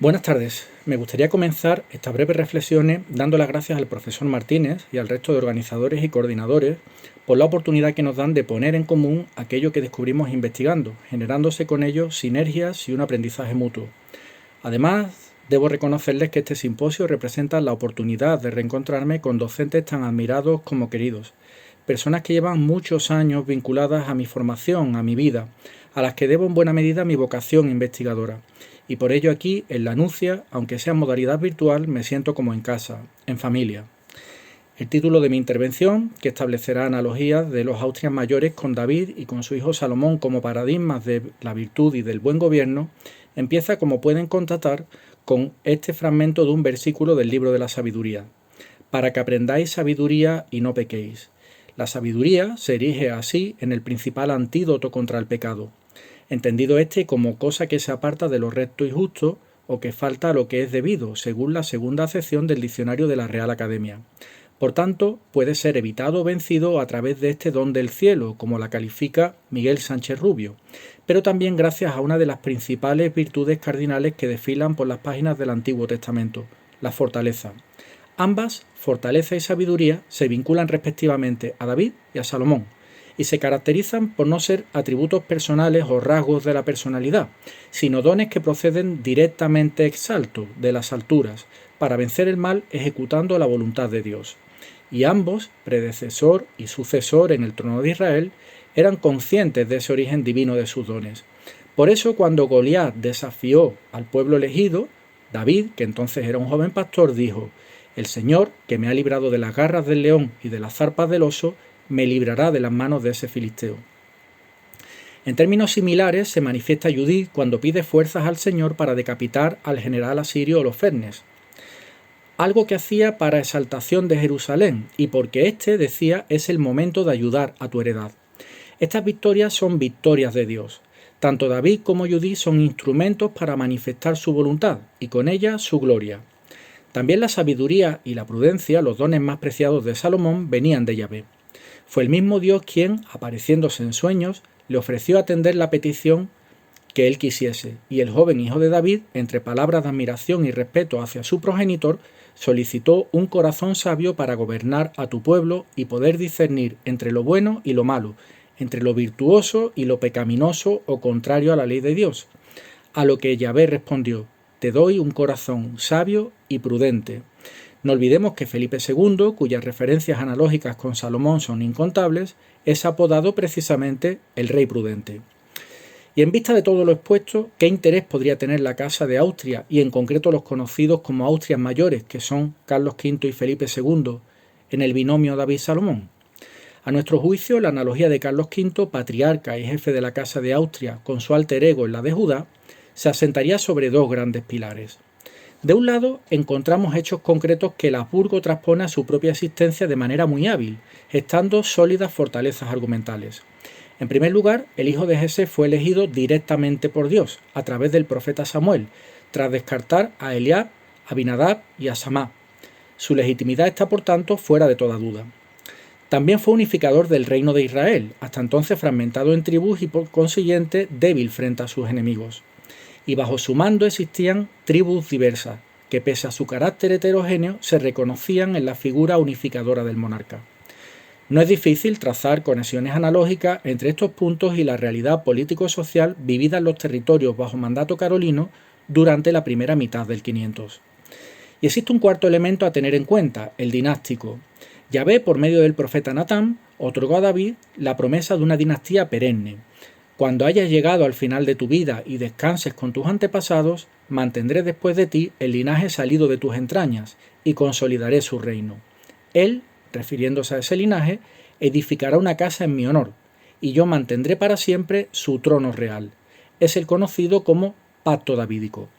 Buenas tardes. Me gustaría comenzar estas breves reflexiones dando las gracias al profesor Martínez y al resto de organizadores y coordinadores por la oportunidad que nos dan de poner en común aquello que descubrimos investigando, generándose con ello sinergias y un aprendizaje mutuo. Además, debo reconocerles que este simposio representa la oportunidad de reencontrarme con docentes tan admirados como queridos, personas que llevan muchos años vinculadas a mi formación, a mi vida, a las que debo en buena medida mi vocación investigadora. Y por ello aquí, en la Nucia, aunque sea en modalidad virtual, me siento como en casa, en familia. El título de mi intervención, que establecerá analogías de los Austrias mayores con David y con su hijo Salomón como paradigmas de la virtud y del buen gobierno, empieza, como pueden constatar, con este fragmento de un versículo del libro de la sabiduría. Para que aprendáis sabiduría y no pequéis. La sabiduría se erige así en el principal antídoto contra el pecado, entendido este como cosa que se aparta de lo recto y justo o que falta a lo que es debido, según la segunda acepción del diccionario de la Real Academia. Por tanto, puede ser evitado o vencido a través de este don del cielo, como la califica Miguel Sánchez Rubio, pero también gracias a una de las principales virtudes cardinales que desfilan por las páginas del Antiguo Testamento, la fortaleza. Ambas, fortaleza y sabiduría, se vinculan respectivamente a David y a Salomón, y se caracterizan por no ser atributos personales o rasgos de la personalidad, sino dones que proceden directamente ex alto, de las alturas, para vencer el mal ejecutando la voluntad de Dios. Y ambos, predecesor y sucesor en el trono de Israel, eran conscientes de ese origen divino de sus dones. Por eso, cuando Goliat desafió al pueblo elegido, David, que entonces era un joven pastor, dijo: «El Señor, que me ha librado de las garras del león y de las zarpas del oso, me librará de las manos de ese filisteo». En términos similares se manifiesta Judith cuando pide fuerzas al Señor para decapitar al general asirio Holofernes, algo que hacía para exaltación de Jerusalén y porque éste decía es el momento de ayudar a tu heredad. Estas victorias son victorias de Dios. Tanto David como Judith son instrumentos para manifestar su voluntad y con ella su gloria. También la sabiduría y la prudencia, los dones más preciados de Salomón, venían de Yahvé. Fue el mismo Dios quien, apareciéndose en sueños, le ofreció atender la petición que él quisiese, y el joven hijo de David, entre palabras de admiración y respeto hacia su progenitor, solicitó un corazón sabio para gobernar a tu pueblo y poder discernir entre lo bueno y lo malo, entre lo virtuoso y lo pecaminoso o contrario a la ley de Dios. A lo que Yahvé respondió: te doy un corazón sabio y prudente. No olvidemos que Felipe II, cuyas referencias analógicas con Salomón son incontables, es apodado precisamente el Rey Prudente. Y en vista de todo lo expuesto, ¿qué interés podría tener la Casa de Austria y en concreto los conocidos como Austrias mayores, que son Carlos V y Felipe II, en el binomio David-Salomón? A nuestro juicio, la analogía de Carlos V, patriarca y jefe de la Casa de Austria, con su alter ego en la de Judá, se asentaría sobre dos grandes pilares. De un lado, encontramos hechos concretos que el Habsburgo transpone a su propia existencia de manera muy hábil, gestando sólidas fortalezas argumentales. En primer lugar, el hijo de Jesé fue elegido directamente por Dios, a través del profeta Samuel, tras descartar a Eliab, a Abinadab y a Samá. Su legitimidad está, por tanto, fuera de toda duda. También fue unificador del reino de Israel, hasta entonces fragmentado en tribus y por consiguiente débil frente a sus enemigos. Y bajo su mando existían tribus diversas, que pese a su carácter heterogéneo se reconocían en la figura unificadora del monarca. No es difícil trazar conexiones analógicas entre estos puntos y la realidad político-social vivida en los territorios bajo mandato carolino durante la primera mitad del 500. Y existe un cuarto elemento a tener en cuenta, el dinástico. Yahvé, por medio del profeta Natán, otorgó a David la promesa de una dinastía perenne. Cuando hayas llegado al final de tu vida y descanses con tus antepasados, mantendré después de ti el linaje salido de tus entrañas y consolidaré su reino. Él, refiriéndose a ese linaje, edificará una casa en mi honor, y yo mantendré para siempre su trono real. Es el conocido como Pacto Davídico.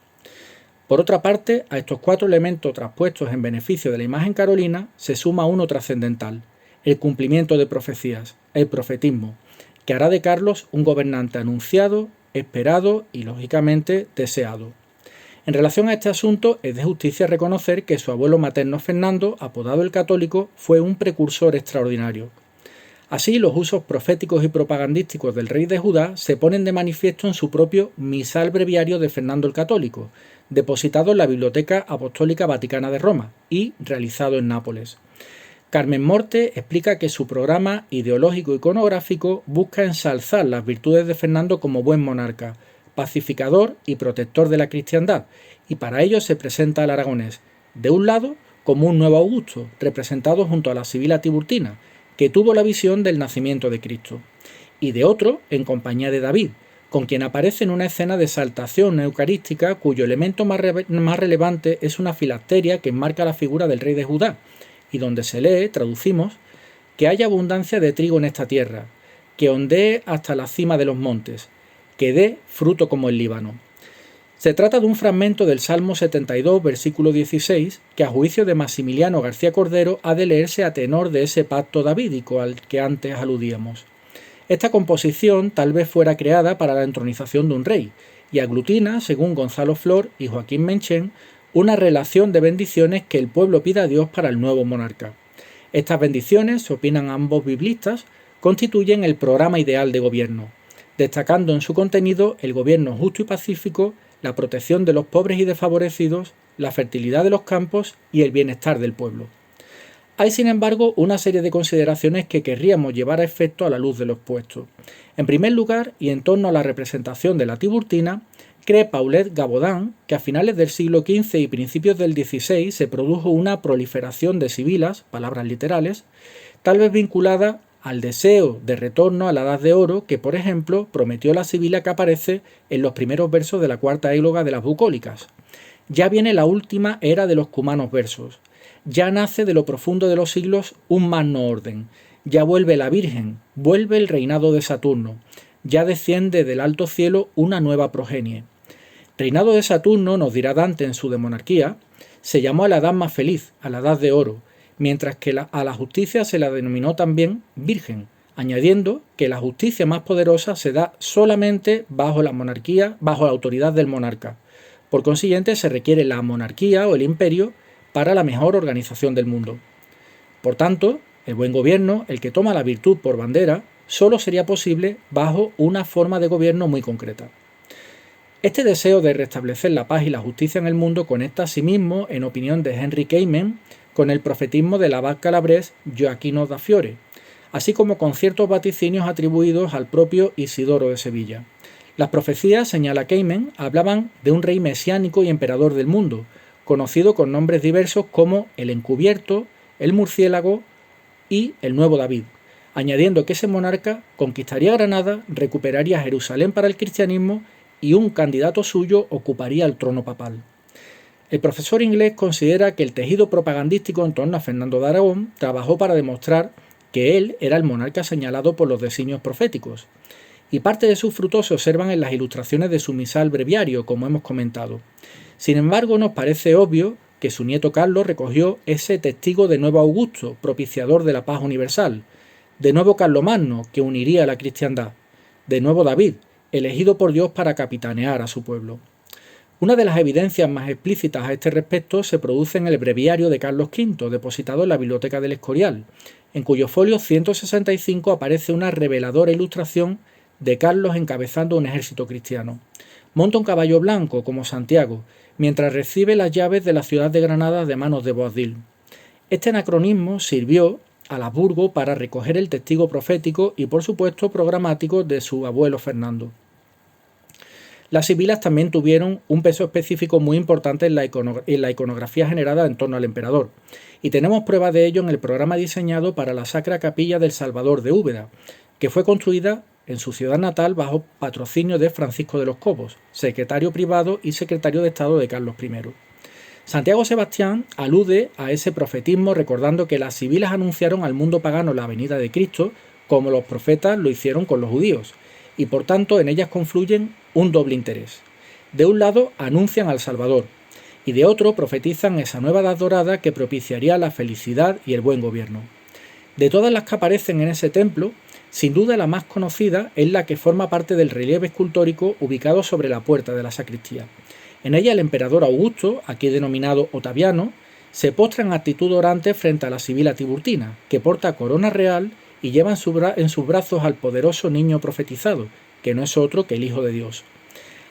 Por otra parte, a estos cuatro elementos traspuestos en beneficio de la imagen carolina se suma uno trascendental, el cumplimiento de profecías, el profetismo, que hará de Carlos un gobernante anunciado, esperado y, lógicamente, deseado. En relación a este asunto, es de justicia reconocer que su abuelo materno Fernando, apodado el Católico, fue un precursor extraordinario. Así, los usos proféticos y propagandísticos del rey de Judá se ponen de manifiesto en su propio Misal Breviario de Fernando el Católico, depositado en la Biblioteca Apostólica Vaticana de Roma y realizado en Nápoles. Carmen Morte explica que su programa ideológico iconográfico busca ensalzar las virtudes de Fernando como buen monarca, pacificador y protector de la cristiandad, y para ello se presenta al aragonés, de un lado, como un nuevo Augusto, representado junto a la Sibila Tiburtina, que tuvo la visión del nacimiento de Cristo, y de otro, en compañía de David, con quien aparece en una escena de exaltación eucarística cuyo elemento más relevante es una filacteria que enmarca la figura del rey de Judá, y donde se lee, traducimos, que haya abundancia de trigo en esta tierra, que ondee hasta la cima de los montes, que dé fruto como el Líbano. Se trata de un fragmento del Salmo 72, versículo 16, que a juicio de Maximiliano García Cordero ha de leerse a tenor de ese pacto davídico al que antes aludíamos. Esta composición tal vez fuera creada para la entronización de un rey, y aglutina, según Gonzalo Flor y Joaquín Menchen, una relación de bendiciones que el pueblo pide a Dios para el nuevo monarca. Estas bendiciones, opinan ambos biblistas, constituyen el programa ideal de gobierno, destacando en su contenido el gobierno justo y pacífico, la protección de los pobres y desfavorecidos, la fertilidad de los campos y el bienestar del pueblo. Hay, sin embargo, una serie de consideraciones que querríamos llevar a efecto a la luz de lo expuesto. En primer lugar, y en torno a la representación de la Tiburtina, cree Paulette Gabodan que a finales del siglo XV y principios del XVI se produjo una proliferación de sibilas, palabras literales, tal vez vinculada al deseo de retorno a la Edad de Oro que, por ejemplo, prometió la sibila que aparece en los primeros versos de la cuarta égloga de las bucólicas. Ya viene la última era de los cumanos versos. Ya nace de lo profundo de los siglos un magno orden. Ya vuelve la Virgen, vuelve el reinado de Saturno. Ya desciende del alto cielo una nueva progenie. Reinado de Saturno, nos dirá Dante en su De Monarquía, se llamó a la edad más feliz, a la Edad de Oro, mientras que a la justicia se la denominó también Virgen, añadiendo que la justicia más poderosa se da solamente bajo la monarquía, bajo la autoridad del monarca. Por consiguiente, se requiere la monarquía o el imperio para la mejor organización del mundo. Por tanto, el buen gobierno, el que toma la virtud por bandera, solo sería posible bajo una forma de gobierno muy concreta. Este deseo de restablecer la paz y la justicia en el mundo conecta asimismo, en opinión de Henry Cayman, con el profetismo del abad calabrés Gioacchino da Fiore, así como con ciertos vaticinios atribuidos al propio Isidoro de Sevilla. Las profecías, señala Cayman, hablaban de un rey mesiánico y emperador del mundo, conocido con nombres diversos como el Encubierto, el Murciélago y el Nuevo David, añadiendo que ese monarca conquistaría Granada, recuperaría Jerusalén para el cristianismo y un candidato suyo ocuparía el trono papal. El profesor inglés considera que el tejido propagandístico en torno a Fernando de Aragón trabajó para demostrar que él era el monarca señalado por los designios proféticos, y parte de sus frutos se observan en las ilustraciones de su misal breviario, como hemos comentado. Sin embargo, nos parece obvio que su nieto Carlos recogió ese testigo de nuevo Augusto, propiciador de la paz universal, de nuevo Carlomagno, que uniría a la cristiandad, de nuevo David, elegido por Dios para capitanear a su pueblo. Una de las evidencias más explícitas a este respecto se produce en el breviario de Carlos V, depositado en la Biblioteca del Escorial, en cuyo folio 165 aparece una reveladora ilustración de Carlos encabezando un ejército cristiano. Monta un caballo blanco, como Santiago, mientras recibe las llaves de la ciudad de Granada de manos de Boabdil. Este anacronismo sirvió a Habsburgo para recoger el testigo profético y, por supuesto, programático de su abuelo Fernando. Las sibilas también tuvieron un peso específico muy importante en la iconografía generada en torno al emperador, y tenemos pruebas de ello en el programa diseñado para la Sacra Capilla del Salvador de Úbeda, que fue construida en su ciudad natal bajo patrocinio de Francisco de los Cobos, secretario privado y secretario de Estado de Carlos I. Santiago Sebastián alude a ese profetismo recordando que las sibilas anunciaron al mundo pagano la venida de Cristo como los profetas lo hicieron con los judíos, y por tanto en ellas confluyen un doble interés. De un lado anuncian al Salvador, y de otro profetizan esa nueva edad dorada que propiciaría la felicidad y el buen gobierno. De todas las que aparecen en ese templo, sin duda la más conocida es la que forma parte del relieve escultórico ubicado sobre la puerta de la sacristía. En ella el emperador Augusto, aquí denominado Otaviano, se postra en actitud orante frente a la sibila Tiburtina, que porta corona real y lleva en sus brazos al poderoso niño profetizado, que no es otro que el Hijo de Dios.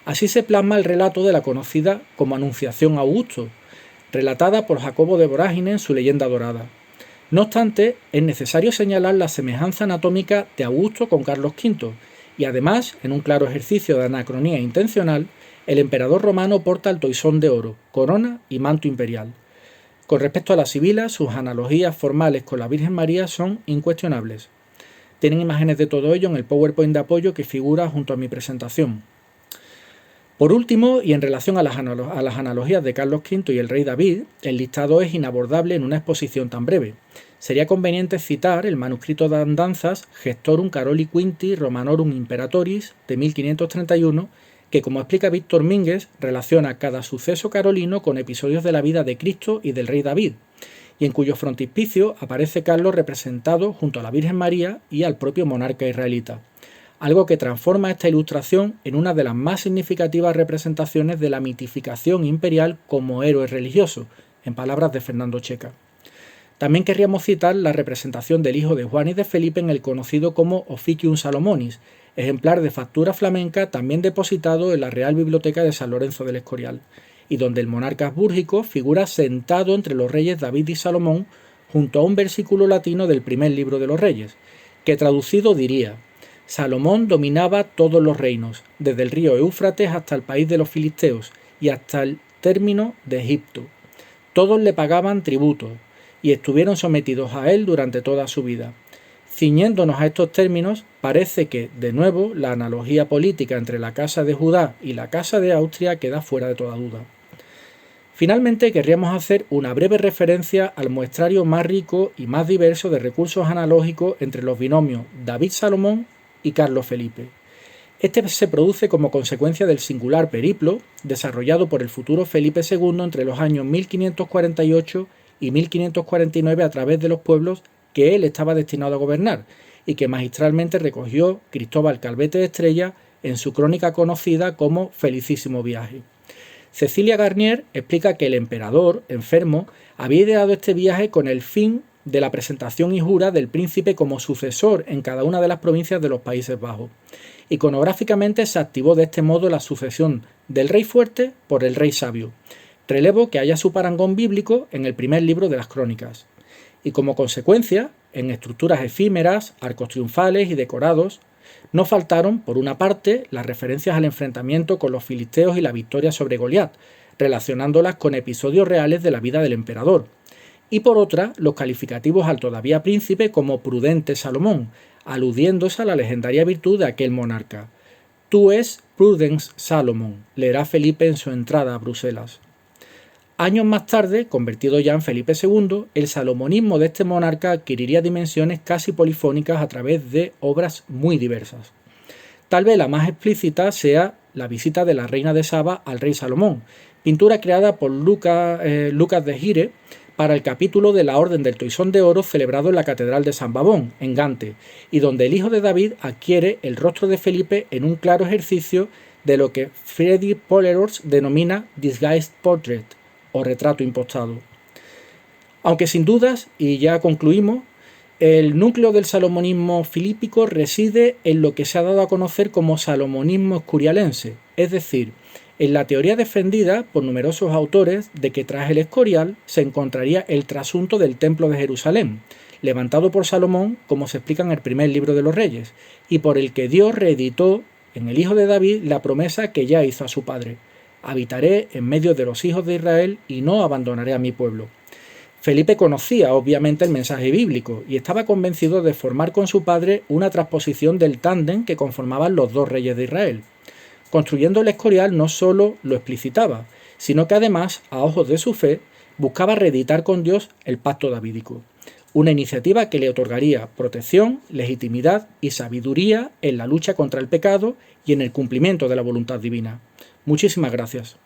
Así se plasma el relato de la conocida como Anunciación a Augusto, relatada por Jacobo de Vorágine en su Leyenda Dorada. No obstante, es necesario señalar la semejanza anatómica de Augusto con Carlos V, y además, en un claro ejercicio de anacronía intencional, el emperador romano porta el toisón de oro, corona y manto imperial. Con respecto a la sibila, sus analogías formales con la Virgen María son incuestionables. Tienen imágenes de todo ello en el PowerPoint de apoyo que figura junto a mi presentación. Por último, y en relación a las analogías de Carlos V y el rey David, el listado es inabordable en una exposición tan breve. Sería conveniente citar el manuscrito de Andanzas Gestorum Caroli Quinti Romanorum Imperatoris de 1531, que, como explica Víctor Mínguez, relaciona cada suceso carolino con episodios de la vida de Cristo y del rey David, y en cuyo frontispicio aparece Carlos representado junto a la Virgen María y al propio monarca israelita, algo que transforma esta ilustración en una de las más significativas representaciones de la mitificación imperial como héroe religioso, en palabras de Fernando Checa. También querríamos citar la representación del hijo de Juan y de Felipe en el conocido como Officium Salomonis, ejemplar de factura flamenca también depositado en la Real Biblioteca de San Lorenzo del Escorial, y donde el monarca habsbúrgico figura sentado entre los reyes David y Salomón junto a un versículo latino del primer libro de los Reyes, que traducido diría: Salomón dominaba todos los reinos, desde el río Éufrates hasta el país de los filisteos y hasta el término de Egipto. Todos le pagaban tributos y estuvieron sometidos a él durante toda su vida. Ciñéndonos a estos términos, parece que, de nuevo, la analogía política entre la Casa de Judá y la Casa de Austria queda fuera de toda duda. Finalmente, querríamos hacer una breve referencia al muestrario más rico y más diverso de recursos analógicos entre los binomios David-Salomón y Carlos-Felipe. Este se produce como consecuencia del singular periplo desarrollado por el futuro Felipe II entre los años 1548 y 1549 a través de los pueblos que él estaba destinado a gobernar y que magistralmente recogió Cristóbal Calvete de Estrella en su crónica conocida como Felicísimo Viaje. Cecilia Garnier explica que el emperador, enfermo, había ideado este viaje con el fin de la presentación y jura del príncipe como sucesor en cada una de las provincias de los Países Bajos. Iconográficamente se activó de este modo la sucesión del rey fuerte por el rey sabio, relevo que halla su parangón bíblico en el primer libro de las Crónicas. Y como consecuencia, en estructuras efímeras, arcos triunfales y decorados, no faltaron, por una parte, las referencias al enfrentamiento con los filisteos y la victoria sobre Goliat, relacionándolas con episodios reales de la vida del emperador, y por otra, los calificativos al todavía príncipe como prudente Salomón, aludiéndose a la legendaria virtud de aquel monarca. Tú es Prudence Salomon, leerá Felipe en su entrada a Bruselas. Años más tarde, convertido ya en Felipe II, el salomonismo de este monarca adquiriría dimensiones casi polifónicas a través de obras muy diversas. Tal vez la más explícita sea la visita de la reina de Saba al rey Salomón, pintura creada por Lucas de Gire para el capítulo de la Orden del Toisón de Oro celebrado en la Catedral de San Babón, en Gante, y donde el hijo de David adquiere el rostro de Felipe en un claro ejercicio de lo que Friedrich Pollerers denomina Disguised Portrait, o retrato impostado. Aunque sin dudas, y ya concluimos, el núcleo del salomonismo filípico reside en lo que se ha dado a conocer como salomonismo escurialense, es decir, en la teoría defendida por numerosos autores de que tras el Escorial se encontraría el trasunto del Templo de Jerusalén, levantado por Salomón, como se explica en el primer libro de los Reyes, y por el que Dios reeditó en el Hijo de David la promesa que ya hizo a su padre: habitaré en medio de los hijos de Israel y no abandonaré a mi pueblo. Felipe conocía obviamente el mensaje bíblico y estaba convencido de formar con su padre una transposición del tándem que conformaban los dos reyes de Israel. Construyendo el Escorial no solo lo explicitaba, sino que además, a ojos de su fe, buscaba reeditar con Dios el pacto davídico, una iniciativa que le otorgaría protección, legitimidad y sabiduría en la lucha contra el pecado y en el cumplimiento de la voluntad divina. Muchísimas gracias.